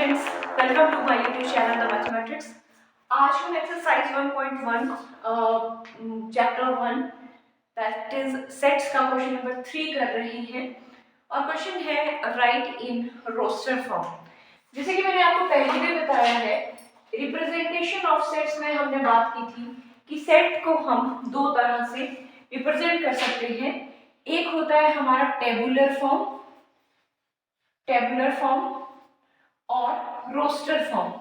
Students, welcome to my YouTube channel the mathematics. आज हम exercise 1.1 chapter 1 that is sets का question number 3 कर रहे हैं और क्वेश्चन है राइट इन रोस्टर फॉर्म। जैसे कि मैंने आपको पहले भी बताया है, रिप्रेजेंटेशन ऑफ सेट्स में हमने बात की थी कि सेट को हम दो तरह से रिप्रेजेंट कर सकते हैं। एक होता है हमारा टेबुलर फॉर्म और रोस्टर फॉर्म,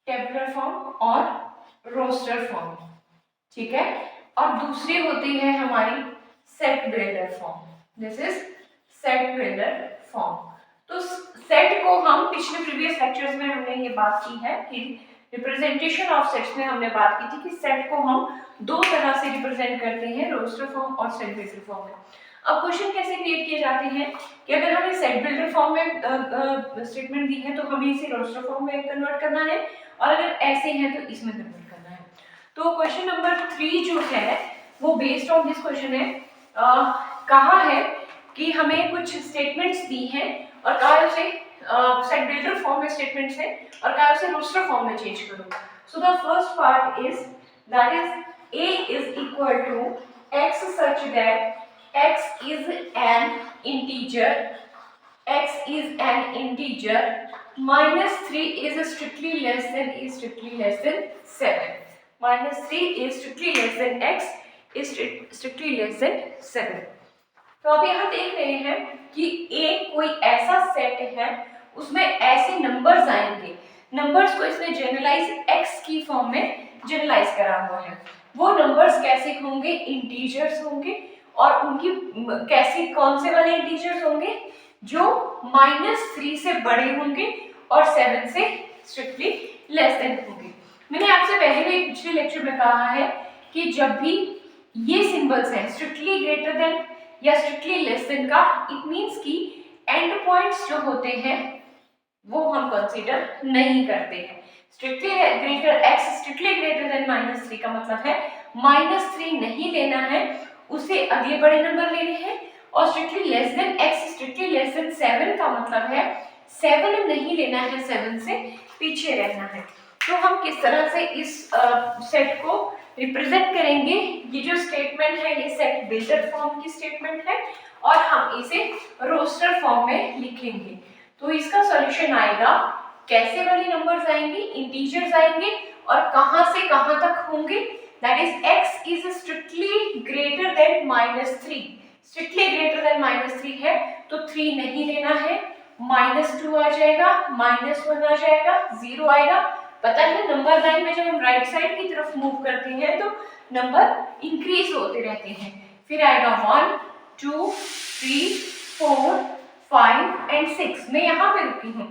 टेबुलर फॉर्म और रोस्टर फॉर्म, ठीक है। और दूसरी होती है हमारी set builder form, this is set builder form. तो सेट को हम पिछले प्रीवियस लेक्चर्स में हमने ये बात की है कि रिप्रेजेंटेशन ऑफ सेट्स में हमने बात की थी कि सेट को हम दो तरह से रिप्रेजेंट करते हैं, रोस्टर फॉर्म और सेट बिल्डर फॉर्म में। अब क्वेश्चन कैसे क्रिएट किए जाते हैं कि अगर हमें सेट बिल्डर फॉर्म में स्टेटमेंट दी है तो हमें इसे रोस्टर फॉर्म में कन्वर्ट करना है, और अगर ऐसे हैं तो इसमें कन्वर्ट करना है। तो क्वेश्चन नंबर 3 जो है वो बेस्ड ऑन दिस क्वेश्चन है। कहा है कि हमें कुछ स्टेटमेंट्स दी हैं और कहा उसे सेट बिल्डर फॉर्म में स्टेटमेंट्स है और कहा उसे रोस्टर फॉर्म में चेंज करो। So the first part is that is a is equal to x such that x is an integer, minus 3 is strictly less than 7, minus 3 is strictly less than x is strictly less than 7। तो अब यहाँ देख रहे हैं कि a कोई ऐसा set है उसमें ऐसे नंबर्स आएंगे, नंबर्स को इसने जनरलाइज x की फॉर्म में जनरलाइज करा हुआ है। वो नंबर्स कैसे होंगे, इंटीजर्स होंगे, और उनकी कैसे कौन से वाले इंटीजर्स होंगे जो -3 से बड़े होंगे और 7 से स्ट्रिक्टली लेस देन होंगे। मैंने आपसे पहले भी पिछले लेक्चर में कहा है कि जब भी ये सिंबल्स हैं स्ट्रिक्टली ग्रेटर देन या स्ट्रिक्टली लेस देन का, इट मींस कि एंड पॉइंट्स जो होते हैं वो हम कंसीडर नहीं करते हैं। Strictly greater x strictly greater than -3 का मतलब है -3 नहीं लेना है, उसे अगले बड़े नंबर लेने हैं, और strictly less than x strictly less than 7 का मतलब है 7 नहीं लेना है, 7 से पीछे रहना है। तो हम किस तरह से इस सेट को रिप्रेजेंट करेंगे, ये जो स्टेटमेंट है ये सेट बिल्डर फॉर्म की स्टेटमेंट है और हम इसे रोस्टर फॉर्म में लिखेंगे। तो इसका सॉल्यूशन आएगा, कैसे वाले नंबर्स आएंगे, इंटीजर्स आएंगे और कहां से कहां तक होंगे, that is x is strictly greater than -3, strictly greater than -3 है तो 3 नहीं लेना है, -2 आ जाएगा, -1 आ जाएगा, 0 आएगा। पता है नंबर लाइन में जब हम राइट साइड की तरफ मूव करते हैं तो नंबर इंक्रीज होते रहते हैं, फिर आएगा 1 2 3 4 5 एंड 6। मैं यहाँ पे रुकी हूँ।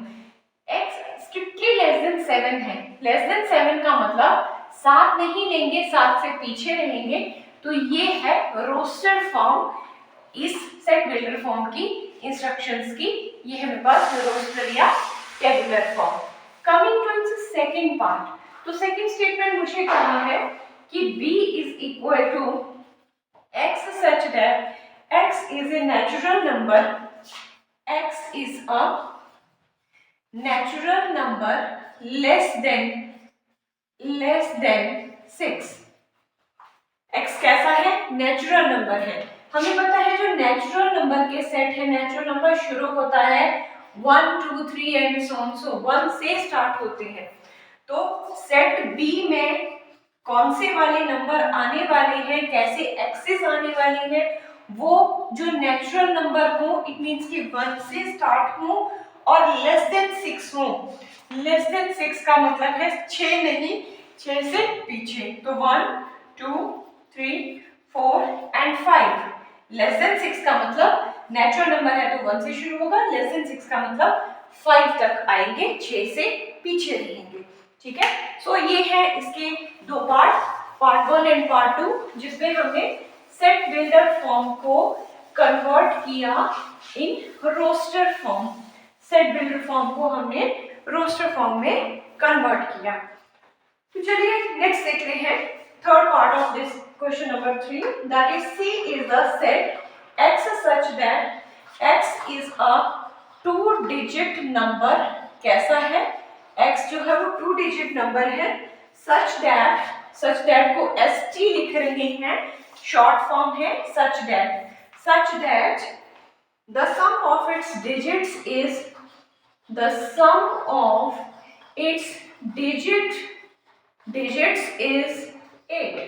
x स्ट्रिक्टली लेस देन 7 है, लेस देन 7 का मतलब 7 नहीं लेंगे, 7 से पीछे रहेंगे, तो ये है रोस्टर फॉर्म इस सेट बिल्डर फॉर्म की इंस्ट्रक्शंस की। ये है मेरे पास रोस्टर या tabular form. Coming to its second part, तो सेकंड स्टेटमेंट मुझे कहा है कि b is equal to x such that x is a natural number, x is a natural number less than 6। x कैसा है, नेचुरल नंबर है। हमें पता है जो नेचुरल नंबर के सेट है, नेचुरल नंबर शुरू होता है 1 2 3 एंड सो ऑन, सो 1 से स्टार्ट होते हैं। तो सेट b में कौन से वाले नंबर आने वाले हैं, कैसे एक्सेस आने वाली है, वो जो नेचुरल नंबर हो, इट मींस कि 1 से स्टार्ट हो और लेस देन 6 हो। लेस देन 6 का मतलब है 6 नहीं, 6 से पीछे, तो 1 2 3 4 एंड 5। लेस देन 6 का मतलब नेचुरल नंबर है तो 1 से शुरू होगा, लेस देन 6 का मतलब 5 तक आएंगे, 6 से पीछे रहेंगे, ठीक है। सो ये है इसके दो पार्ट 1 एंड पार्ट 2, जिसमें हमने सेट बिल्डर फॉर्म को कन्वर्ट किया in roster form. Set builder form को हमने रोस्टर फॉर्म में कन्वर्ट किया। तो चलिए नेक्स्ट देखते हैं third part of this question number 3, that is C is the set x such that x is a 2-digit number कैसा है, x जो है वो 2 डिजिट नंबर है, सच दैट को st लिख रहे हैं, शॉर्ट फॉर्म है such that the sum of its digits is the sum of its digits is 8।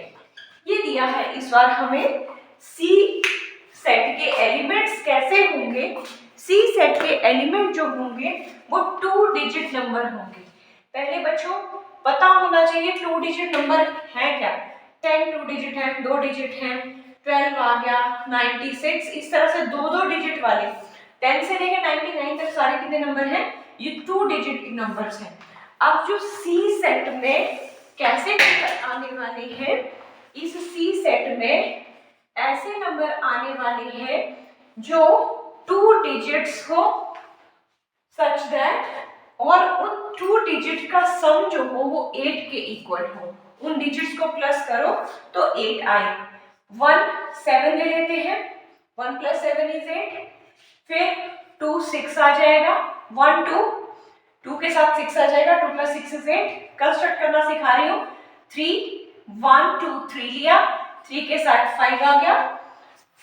ये दिया है इस बार हमें C सेट के एलिमेंट्स कैसे होंगे, C सेट के एलिमेंट जो होंगे वो 2 डिजिट नंबर होंगे। पहले बच्चों पता होना चाहिए 2 डिजिट नंबर है क्या, 10 2 डिजिट है, 2 डिजिट है, 12 आ गया, 96, इस तरह से 2 डिजिट वाले 10 से लेके 99 तक सारे कितने नंबर हैं, ये 2 डिजिट नंबर्स हैं। अब जो C सेट में कैसे नंबर आने वाले हैं, इस C सेट में ऐसे नंबर आने वाले हैं जो 2 डिजिट्स हो सच दैट, और उन 2 डिजिट का सम जो हो वो 8 के इक्वल हो। उन डिजिट्स को प्लस करो तो 8 आए। 1 7 ले लेते हैं, 1 + 7 = 8, फिर 2 6 आ जाएगा, 1 2 के साथ 6 आ जाएगा, 2 + 6 = 8। कंस्ट्रक्ट करना सिखा रही हूँ। 3 1 2 3 लिया, 3 के साथ 5 आ गया,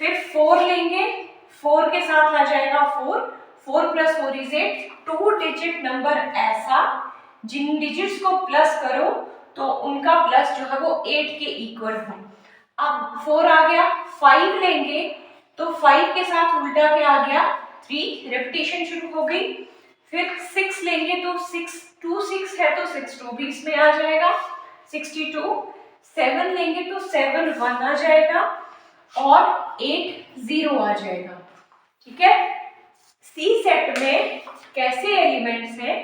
फिर 4 लेंगे, 4 के साथ आ जाएगा 4 + 4 = 8। 2 डिजिट नंबर ऐसा जिन डिजिट्स को प्लस करो तो उनका प्लस जो है वो 8 के इक्वल हो। अब 4 आ गया, 5 लेंगे तो 5 के साथ उल्टा क्या आ गया 3, रेपिटेशन शुरू हो गई। फिर 6 लेंगे तो 6 2 6 है तो 6 2 भी इसमें आ जाएगा, 62। 7 लेंगे तो 7 1 आ जाएगा और 8 0 आ जाएगा। ठीक है, C सेट में कैसे एलिमेंट्स हैं,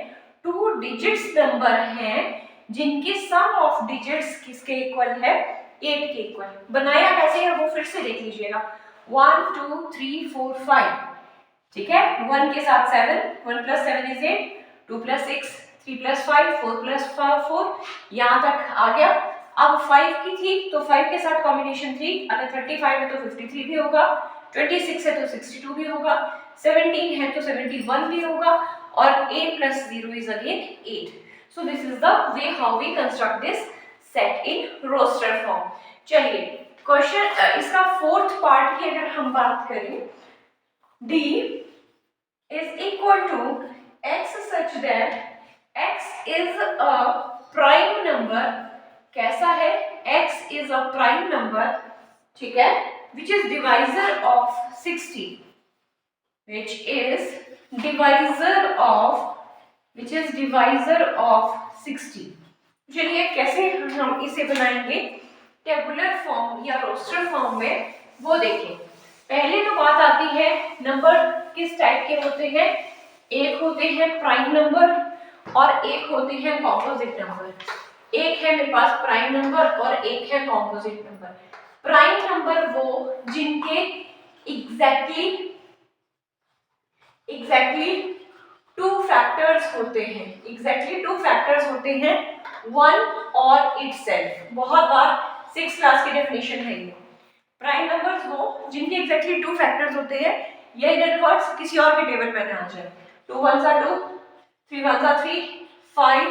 2 डिजिट्स नंबर हैं जिनके सम ऑफ डिजिट्स किसके इक्वल है, 8 के इक्वल। बनाया कैसे है वो फिर से देख लीजिएगा, 1 2 3 4 5, ठीक है, 1 के साथ 7, 1 + 7 = 8, 2 + 6 3 + 5 4 + 4, यहाँ तक आ गया। अब 5 की थी तो 5 के साथ कॉम्बिनेशन 3, अगर 35 है तो 53 भी होगा, 26 है तो 62 भी होगा, 17 है तो 71 भी होगा, और 8 + 0 is again 8। So this is the way how we construct this set in roster form। चलिए क्वेश्चन इसका 4th पार्ट की अगर हम बात करें, D is equal to x such that x is a prime number। कैसा है, x is a prime number, ठीक है, which is divisor of 60, which is divisor of 60। चलिए कैसे हम इसे बनाएंगे टेबुलर फॉर्म या रोस्टर फॉर्म में, वो देखें। पहले तो बात आती है नंबर किस टाइप के होते हैं, एक होते हैं प्राइम नंबर और एक होते हैं कॉम्पोजिट नंबर। एक है मेरे पास प्राइम नंबर और एक है कॉम्पोजिट नंबर। प्राइम नंबर वो जिनके एग्जैक्टली 2 फैक्टर्स होते हैं, 1 और इटसेल्फ। बहुत बार 6th क्लास की डेफिनेशन है ये। प्राइम नंबर्स वो जिनके एग्जैक्टली 2 फैक्टर्स होते हैं, ये इनवर्स किसी और के टेबल में ना आ जाए। 2 1s are 2, 3 1s are 3, 5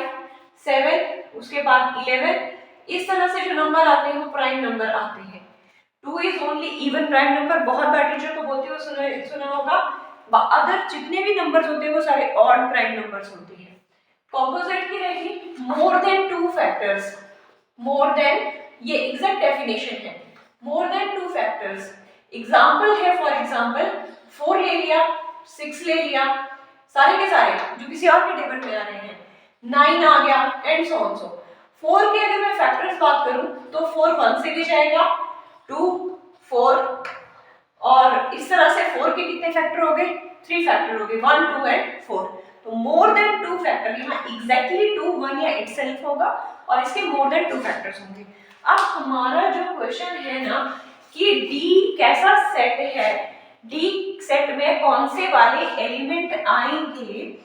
7, उसके बाद 11, इस तरह से जो नंबर आते हैं वो प्राइम नंबर आते हैं। 2 is only even prime number, बहुत बार टीचर को बोलते हुए सुना होगा। अदर जितने भी नंबर्स होते हैं वो सारे ऑड प्राइम नंबर्स होते हैं। कॉम्पोजिट की रहेगी more than 2 factors, more than, ये एग्जैक्ट डेफिनेशन है, मोर देन 2 फैक्टर्स। एग्जाम्पल है, फॉर एग्जाम्पल 4 ले लिया, 6 ले लिया, सारे के सारे जो किसी और के टेबल में आ रहे हैं, 9 आ गया, एंड सो ऑन। 4 के अगर मैं फैक्टर्स बात करूं तो 4 1 से भी जाएगा, 2 4, और इस तरह से 4 के कितने फैक्टर हो गए, 3 फैक्टर हो गए, 1 2 एंड 4। तो मोर देन 2 फैक्टर, यहाँ एग्जैक्टली 2 1 या इटसेल्फ होगा और इसके मोर देन 2 फैक्टर्स होंगे। अब हमारा जो क्वेश्चन है ना कि D कैसा सेट है, D सेट में कौन से वाले एलिमेंट आएंगे,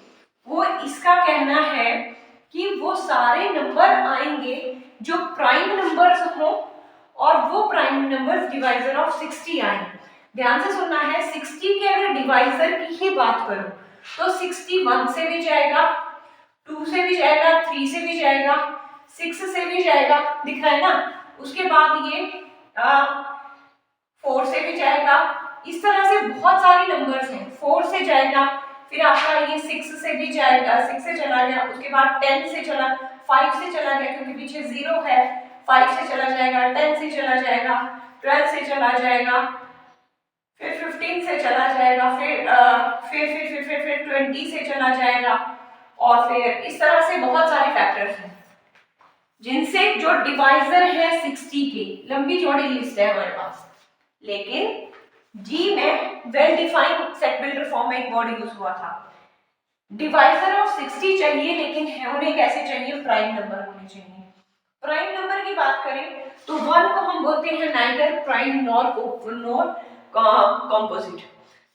वो इसका कहना है कि वो सारे नंबर आएंगे जो प्राइम नंबर्स हो और वो प्राइम नंबर्स डिवाइजर ऑफ 60 आए। ध्यान से सुनना है, 60 के अगर डिवाइजर की ही बात करूं तो 60 1 से भी जाएगा, 2 से भी जाएगा, 3 से भी जाएगा, 6 से भी जाएगा, दिख रहा है ना। उसके बाद ये 4 से भी जाएगा। इस तरह से बहुत सारे नंबर्स हैं। 4 से जाएगा, फिर आपका ये 6 से भी जाएगा, 6 से चला गया, उसके बाद 10 से चला, 5 से चला गया क्योंकि पीछे 0 है, 5 से चला जाएगा, 10 से चला जाएगा, 12 से चला जाएगा, फिर 15 से चला जाएगा, फिर 20 से चला जाएगा, और फिर इस तरह से बहुत सारे फैक्टर्स हैं जिनसे जो डिवाइजर है 60 के, लंबी चौड़ी लिस्ट है हमारे पास। लेकिन जी में well defined set builder form में एक वर्ड यूज हुआ था। डिवाइजर ऑफ 60 चाहिए, लेकिन होने कैसे चाहिए? प्राइम नंबर होने चाहिए। प्राइम नंबर की बात करें तो 1 को हम बोलते हैं नाइदर प्राइम नॉर कॉम्पोजिट।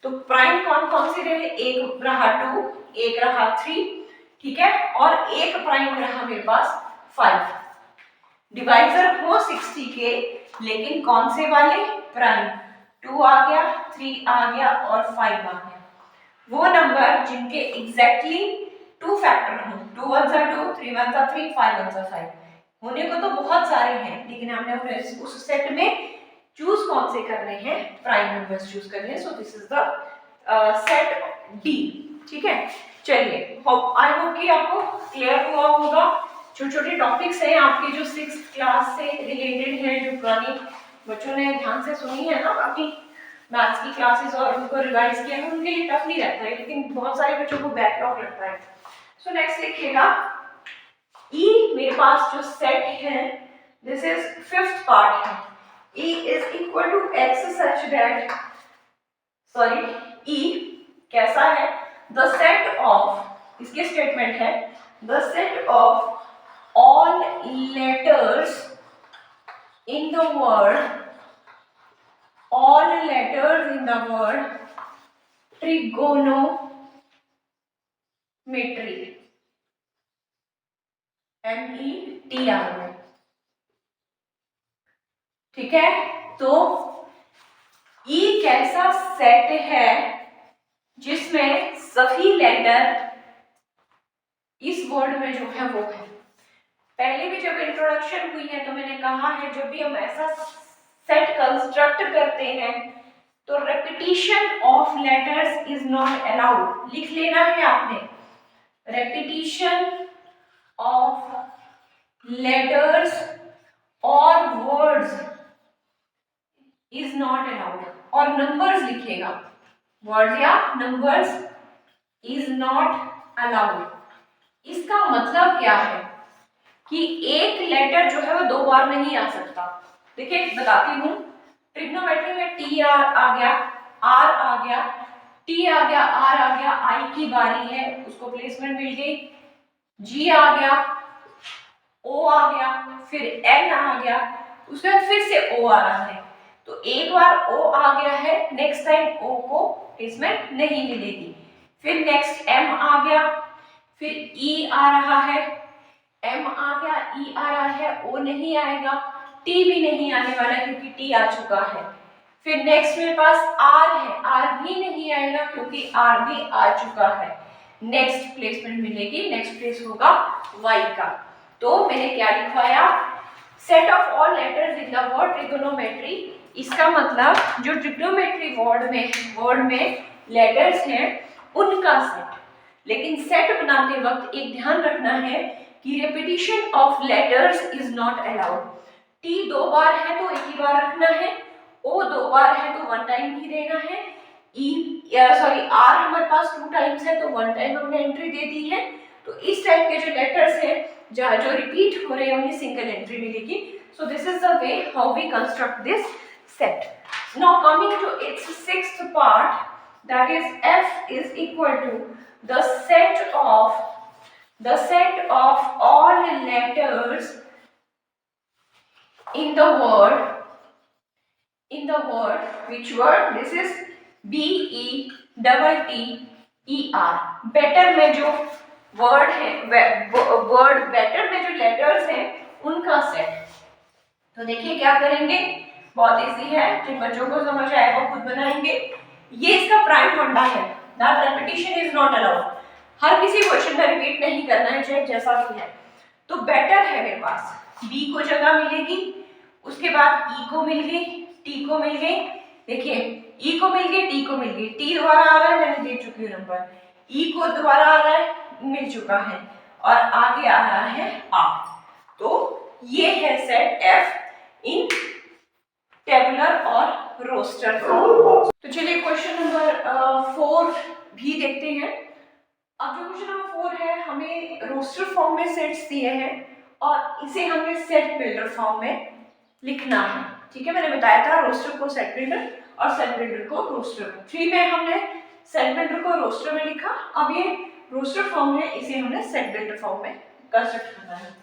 तो प्राइम कौन कौन से रहे? एक रहा 2, एक रहा 3, ठीक है, और एक प्राइम रहा मेरे पास 5। डिवाइजर हो 60 के, लेकिन कौन से वाले? प्राइम। 2 आ गया, 3 आ गया और 5 आ गया। वो नंबर जिनके एग्जैक्टली 2 फैक्टर हों, 2 1 2, 3 1 3, 5 1 5। होने को तो बहुत सारे हैं, लेकिन हमने उस सेट में चूज कौन से करने हैं? प्राइम नंबर्स चूज करने हैं। सो this is the set D, ठीक है। चलिए, आई होप कि आपको क्लियर हुआ होगा। छोटे छोटे टॉपिक्स हैं आपके जो 6th क्लास से रिलेटेड हैं, जो पुरानी बच्चों ने ध्यान से सुनी है ना अपनी मैथ्स की क्लासेस और उनको रिवाइज किया है, उनके लिए टफ नहीं रहता है, लेकिन बहुत सारे बच्चों को बैकलॉग लगता है। सो नेक्स्ट देखिएगा, ई मेरे पास जो सेट है, दिस इज 5th पार्ट है। E is equal to x such that, sorry, E कैसा है? The set of, इसके स्टेटमेंट है, the set of all letters in the word, all letters in the word trigonometry, METR, ठीक है। तो E कैसा set है जिसमें सभी लेटर इस वर्ड में जो है वो है। पहले भी जब इंट्रोडक्शन हुई है तो मैंने कहा है, जब भी हम ऐसा सेट कंस्ट्रक्ट करते हैं तो repetition of letters is not allowed. लिख लेना है आपने, रेपिटिशन ऑफ लेटर्स और वर्ड्स इज नॉट अलाउड। और नंबर्स लिखिएगा, वर्ड या नंबर्स इज नॉट अलाउड। इसका मतलब क्या है कि एक लेटर जो है वो 2 बार नहीं आ सकता। देखिए बताती हूँ, ट्रिग्नोमेट्री में टी आ गया, आर आ गया, टी आ गया, आर आ गया, आई की बारी है, उसको प्लेसमेंट मिल गई, जी आ गया, ओ आ गया, फिर एन आ गया, उसके बाद फिर से ओ आ रहा है। तो एक बार ओ आ गया है, नेक्स्ट टाइम ओ को प्लेसमेंट नहीं मिलेगी। फिर नेक्स्ट एम आ गया, फिर ई आ रहा है, एम आ गया, ई आ रहा है, ओ नहीं आएगा, टी भी नहीं आने वाला क्योंकि टी आ चुका है। फिर नेक्स्ट मेरे पास आर है, आर भी नहीं आएगा क्योंकि आर भी आ चुका है। नेक्स्ट प्लेसमेंट मिलेगी, नेक्स्ट प्लेस होगा वाई का। तो मैंने क्या लिखवाया? Set of all letters in the word trigonometry. इसका मतलब जो ट्रिगोनोमेट्री वर्ड में लेटर्स हैं उनका सेट। लेकिन सेट बनाते वक्त एक ध्यान रखना है कि repetition of letters is not allowed. T 2 बार है तो एक ही बार रखना है, ओ 2 बार है तो 1 टाइम ही देना है, आर हमारे पास 2 टाइम्स है तो 1 टाइम हमने एंट्री दे दी है। तो इस टाइप के जो लेटर्स हैं जो रिपीट हो रहे हैं उन्हें सिंगल एंट्री मिलेगी। So this is the way how we construct this set. Now coming to its 6th part, that is F is equal to the set of all letters in the word, which word? This is BETTER। Better में जो word है, word better में जो letters हैं उनका set. तो देखिए क्या करेंगे, बहुत इजी है, जिन बच्चों को समझ आएगा खुद बनाएंगे। ये इसका प्राइम फंडा है, that repetition is not allowed. हर किसी क्वेश्चन में रिपीट नहीं करना है, चाहे जैसा भी है। तो बेटर है मेरे पास बी को जगह मिलेगी, उसके बाद ई को मिल गई, टी को मिल गई, देखिए ई को मिल गई, टी को मिल गई, टी दोबारा आ रहा है, मैंने दे चुकी हूँ नंबर, ई को दोबारा आ रहा है, मिल चुका है, और आगे आ रहा है आर। तो ये है सेट एफ इन टेबुलर और रोस्टर फॉर्म। तो चलिए क्वेश्चन नंबर 4 भी देखते हैं। अब जो क्वेश्चन नंबर 4 है, हमें रोस्टर फॉर्म में सेट्स दिए हैं और इसे हमें सेट बिल्डर फॉर्म में लिखना है। ठीक है, मैंने बताया था रोस्टर को सेट बिल्डर और सेट बिल्डर को रोस्टर। 3 में हमने सेट बिल्डर को रोस्टर में लिखा, अब ये रोस्टर फॉर्म है, इसे हमने सेट बिल्डर फॉर्म में कंस्ट्रक्ट करना है।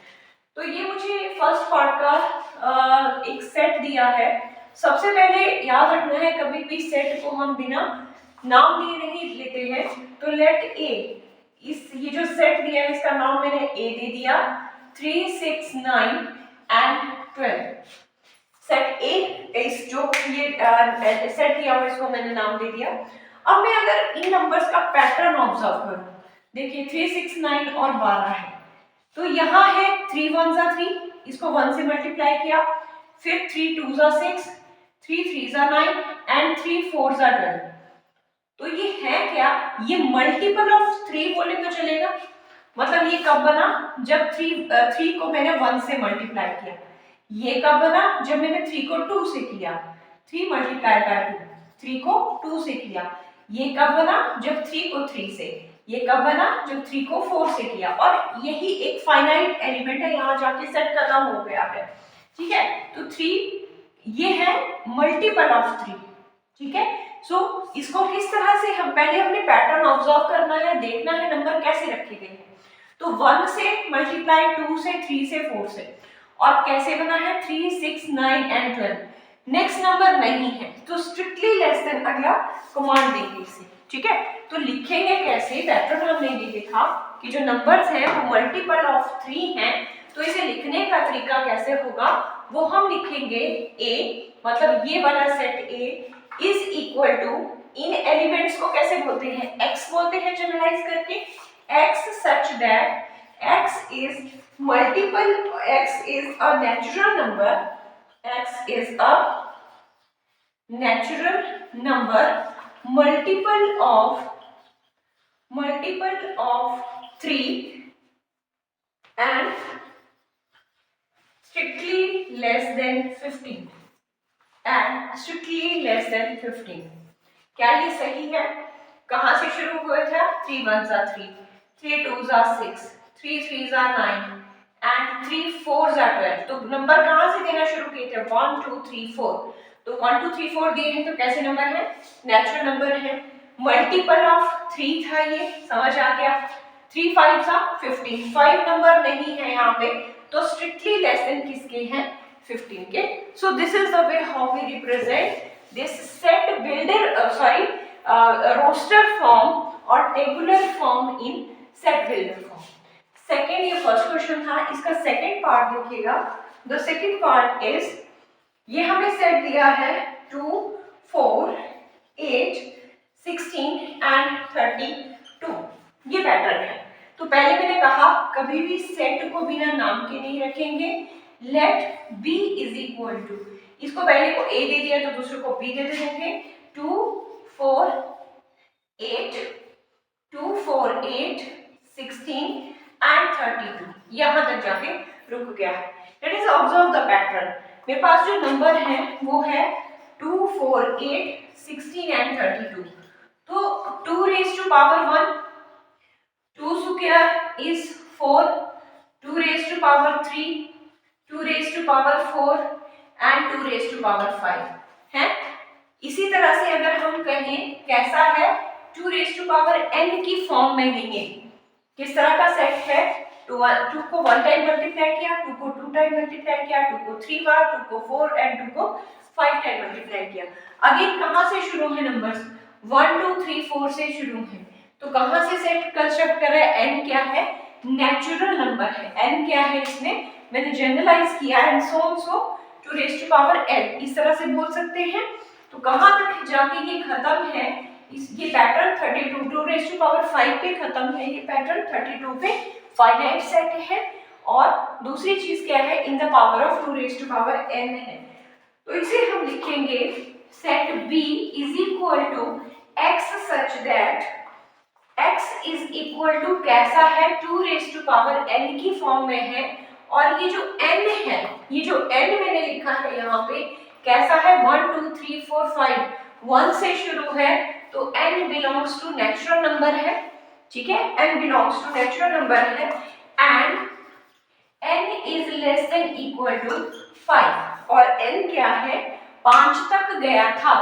तो ये मुझे फर्स्ट पार्ट का एक सेट दिया है। सबसे पहले याद रखना है, कभी भी सेट को हम बिना नाम दिए नहीं लेते हैं। तो लेट ए, इस ये जो सेट दिया है इसका नाम मैंने ए दे दिया, 3, 6, 9 एंड 12। सेट ए, इस जो ये सेट दिया हुआ इसको मैंने नाम दे दिया। अब मैं अगर इन नंबर्स का पैटर्न ऑब्जर्व करूं, देखिए 3, 6, 9 और 12 है, तो यहाँ है 3 1 जा 3, इसको 1 से मल्टीप्लाई किया, फिर 3 2 जा 6, 3 3 जा 9 एंड 3 4 जा 12। तो ये है क्या, ये मल्टीपल ऑफ 3 बोले तो चलेगा। मतलब ये कब बना, जब 3 को मैंने 1 से मल्टीप्लाई किया। ये कब बना, जब मैंने 3 को 2 से किया, 3 मल्टीप्लाई बाय 2, 3 को 2 से किया। ये कब बना, जब 3 को 3 से, ये कब बना, जब 3 को 4 से किया। और यही एक फाइनाइट एलिमेंट है, यहाँ जाके सेट खत्म हो गया है। ठीक है, तो 3 ये है मल्टीपल ऑफ 3। ठीक है, सो इसको किस तरह से हम पहले हमने पैटर्न ऑब्जर्व करना है, देखना है नंबर कैसे रखे गए हैं। तो 1 से मल्टीप्लाई 2 से, 3 से, 4 से, और कैसे बना है 3 6 9 एंड 12। नेक्स्ट नंबर नहीं है तो स्ट्रिक्टली लेस देन अगला कमांड देंगे इसे। ठीक है, तो लिखेंगे कैसे, पैटर्न हमने ये देखा कि जो नंबर्स हैं वो मल्टीपल ऑफ 3 हैं, तो इसे लिखने का तरीका कैसे होगा वो हम लिखेंगे ए, मतलब ये वाला set A is equal to, इन एलिमेंट्स को कैसे बोलते हैं, x बोलते हैं जनरलाइज करके, x such that x is multiple, x is a natural number, x is a natural number multiple of 3 and strictly less than 15 and strictly less than 15। क्या ये सही है? कहां से शुरू हुए थे? 3 1 जा 3, 3 2 जा 6, 3 3 जा 9 एंड 3 4 जा 12। तो नंबर कहां से देना शुरू किए थे? 1 2 3 4। तो 1 2 3 4 दिए हैं, तो कैसे नंबर है? नेचुरल नंबर है। मल्टीपल ऑफ 3 था, ये समझ आ गया। 3 5 जा 15, 5 नंबर नहीं है यहाँ पे, तो स्ट्रिक्टली लेस देन किसके हैं? 15 के। So this is the way how we represent this set builder roster form or tabular form in set builder form। Second, ये फर्स्ट क्वेश्चन था, इसका सेकेंड पार्ट देखिएगा। द सेकेंड पार्ट इज, ये हमें set दिया है 2 4 8 16 एंड 32, ये pattern है। तो पहले मैंने कहा कभी भी सेट को बिना नाम के नहीं रखेंगे। Let B is equal to, इसको पहले को ए दे दिया तो दूसरे को बी दे देंगे। 2 4 8 2 4 8 16 एंड 32, यहां तक जाके रुक गया है। Let is observe the pattern. मेरे पास जो नंबर है वो है 2 4 8 16 एंड 32। तो 2 raise to power 1, 2 square is 4, 2 raise to power 3, 2 raise to power 4 and 2 raise to power 5 है। इसी तरह से अगर हम कहें कैसा है, 2 रेज़ टू पावर n की फॉर्म में नहीं है। किस तरह का सेट है? 2 को 1 टाइम मल्टीप्लाई किया, 2 को 2 टाइम मल्टीप्लाई किया, 2 को 3 बार, 2 को 4 एंड 2 को 5 टाइम मल्टीप्लाई किया। अगेन कहां से शुरू है नंबर्स? 1 2 3 4 से शुरू है। तो कहां से सेट कंस्ट्रक्ट कर रहे हैं? n क्या है? नेचुरल नंबर है। n क्या है इसमें मैंने जनरलाइज किया and so on so 2 raise to power n, इस तरह से बोल सकते हैं। तो कहां तक जाके ये खत्म है? ये पैटर्न 32 2 रेज़ टू पावर 5 पे खत्म है, ये पैटर्न 32 पे फाइनाइट सेट है, और दूसरी चीज क्या है, in the power of 2 raise to power n है। तो इसे हम लिखेंगे set B is equal to x such that x is equal to कैसा है, 2 रेज़ टू पावर n की फॉर्म में है, और ये जो n है, ये जो n मैंने लिखा है यहाँ पे कैसा है, 1 2 3 4 5 1 से शुरू है, तो n belongs to natural number है, ठीक है, n belongs to natural number है, and n is less than equal to 5, और n क्या है, 5 तक गया था,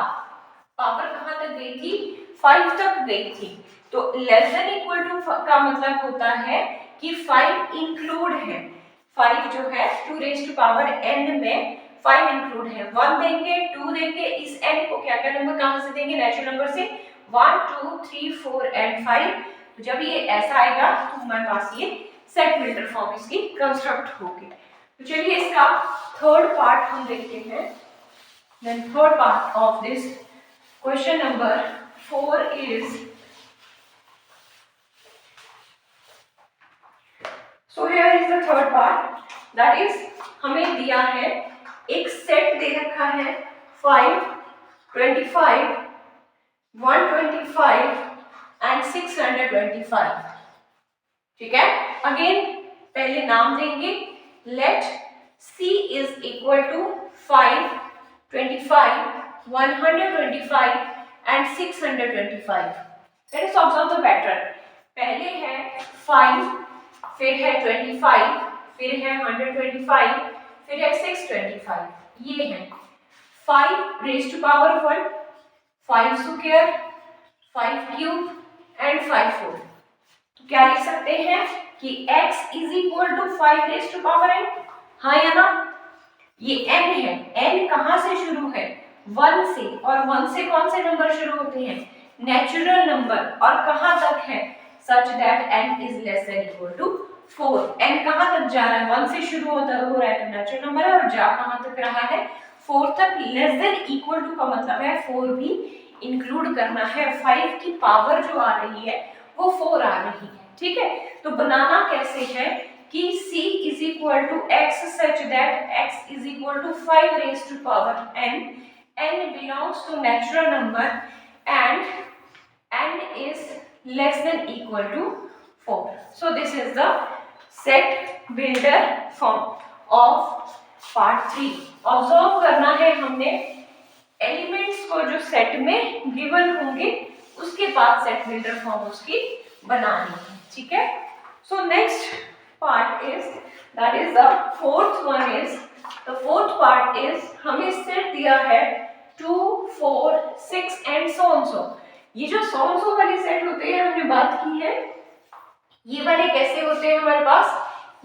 पावर कहां तक गई थी, 5 तक गई थी, तो लेस देन इक्वल टू का मतलब होता है कि 5 इंक्लूड है, 5 जो है 2 रेज़ टू पावर n में 5 इंक्लूड है, 1 देंगे, 2 देंगे, इस n को क्या क्या नंबर कहां से देंगे, नेचुरल नंबर से, 1 2 3 4 एंड 5, तो जब ये ऐसा आएगा तो हमारे पास ये सेट मिल्टर फॉर्म इसकी कंस्ट्रक्ट होगी। तो चलिए इसका थर्ड पार्ट हम देखते हैं। Then third part of this question number 4 is, so here is the third part, that is हमें दिया है एक सेट दे रखा है 5 25 125 एंड 625, ठीक है। अगेन पहले नाम देंगे, let C is equal to 5 25 125 and 625। Let us observe the pattern, पहले है 5, फिर है 25, फिर है 125, फिर है 625, ये है 5 raise to power 1, 5 square, 5 cube and 5 4। तो क्या लिख सकते हैं कि x is equal to 5 raise to power n, हाँ या ना, ये n है, n कहां से शुरू है, 1 से, और 1 से कौन से नंबर शुरू होते हैं, नेचुरल नंबर, और कहां तक है, such that n is less than equal to 4, n कहां तक जा रहा है, 1 से शुरू होता हो रहा है तो नेचुरल नंबर है, और जा कहां तक रहा है, 4 तक, लेस देन इक्वल टू का मतलब है 4 भी इंक्लूड करना है, 5 की पावर जो आ रही है वो 4 आ रही है, ठीक है। तो बनाना कैसे है कि c is equal to x such that x is equal to 5 raise to power n, n belongs to natural number, and n is less than equal to 4। So this is the set builder form of part 3। Observe करना है हमने elements को जो set में given होंगे उसके बाद set builder form उसकी बनानी है, ठीक है। So next part is, that is the fourth one is, the fourth part is हमें सेट दिया है 2 4 6 एंड सो ऑन सो। ये जो सो ऑन सो वाले सेट होते हैं हमने बात की है, ये वाले कैसे होते हैं हमारे पास,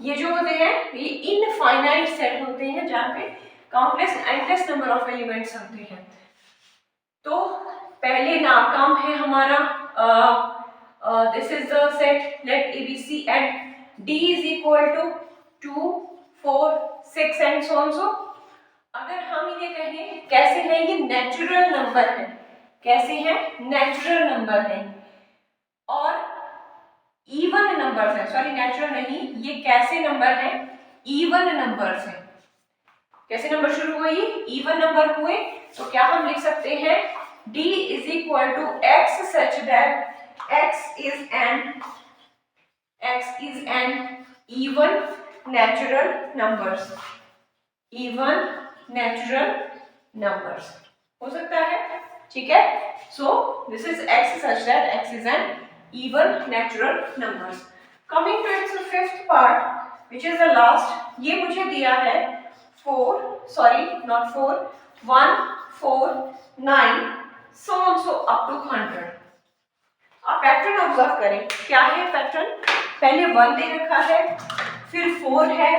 ये जो होते हैं ये इनफाइनाइट सेट होते हैं जहाँ पे countless endless number of elements होते हैं। तो पहले नाम है हमारा this is the set, let ABC and D is equal to 2 4 6 and so on so. अगर हम इन्हें कहें कैसे है, ये नेचुरल नंबर है, कैसे हैं, नेचुरल नंबर है, और इवन नंबर्स है, सॉरी नेचुरल नहीं, ये कैसे नंबर है, इवन नंबर्स है। कैसे नंबर शुरू हुए, ये इवन नंबर हुए, तो क्या हम लिख सकते हैं, D is equal to x such that x is an even natural numbers, even natural numbers हो सकता है, ठीक है। So this is x such that x is an even natural numbers। Coming to its fifth part, which is the last, ये मुझे दिया है 4 sorry not 4 1 4 9 so on so up to 100। आप पैटर्न ऑब्जर्व करें, क्या है पैटर्न, पहले 1 दे रखा है, फिर 4 है,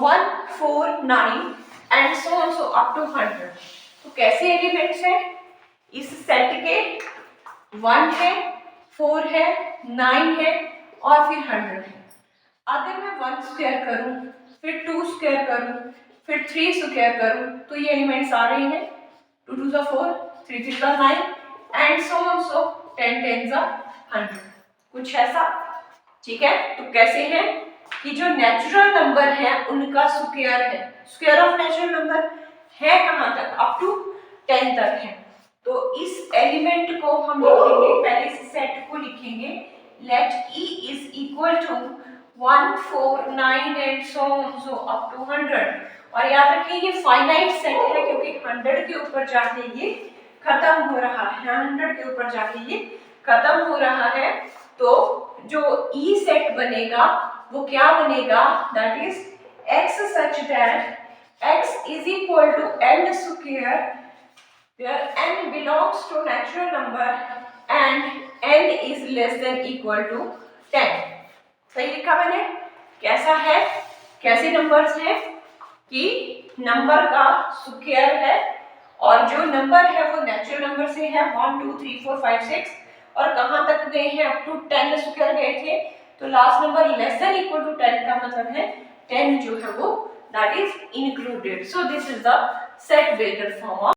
1 4 9 and so on so up to 100। तो कैसे एलिमेंट्स हैं इस सेट के, 1 है, 4 है, 9 है और फिर 100 है। अगर मैं 1 स्क्वायर करूं, फिर 2 स्क्वायर करूं, फिर 3 स्क्वायर करूं, तो ये एलिमेंट्स आ रहे हैं, 2 2 4 3 3 9 and so on so 10 10s are 100, कुछ ऐसा। ठीक है, तो कैसे है कि जो नेचुरल नंबर है उनका स्क्वायर है, स्क्वायर ऑफ नेचुरल नंबर है कहां तक, अप टू 10 तक है। तो इस एलिमेंट को हम लिखेंगे, पहले इस सेट को लिखेंगे, let e is equal to 1 4 9 and so on so up to 100। और याद रखिए ये फाइनाइट सेट है क्योंकि 100 के ऊपर जाके ये खत्म हो रहा है, 100 के ऊपर जाके ये खत्म हो रहा है। तो जो ई सेट बनेगा वो क्या बनेगा, that is x such that x is equal to n square where n belongs to natural number and n is less than equal to 10। सही लिखा मैंने, कैसा है, कैसे नंबर्स हैं कि नंबर का स्क्वायर है और जो नंबर है वो नेचुरल नंबर से है 1 2 3 4 5 6 और कहां तक गए हैं, अप टू 10 स्क्वायर गए थे। तो last number less than equal to 10 का मतलब है 10 जो है वो that is included. So this is the set vector form of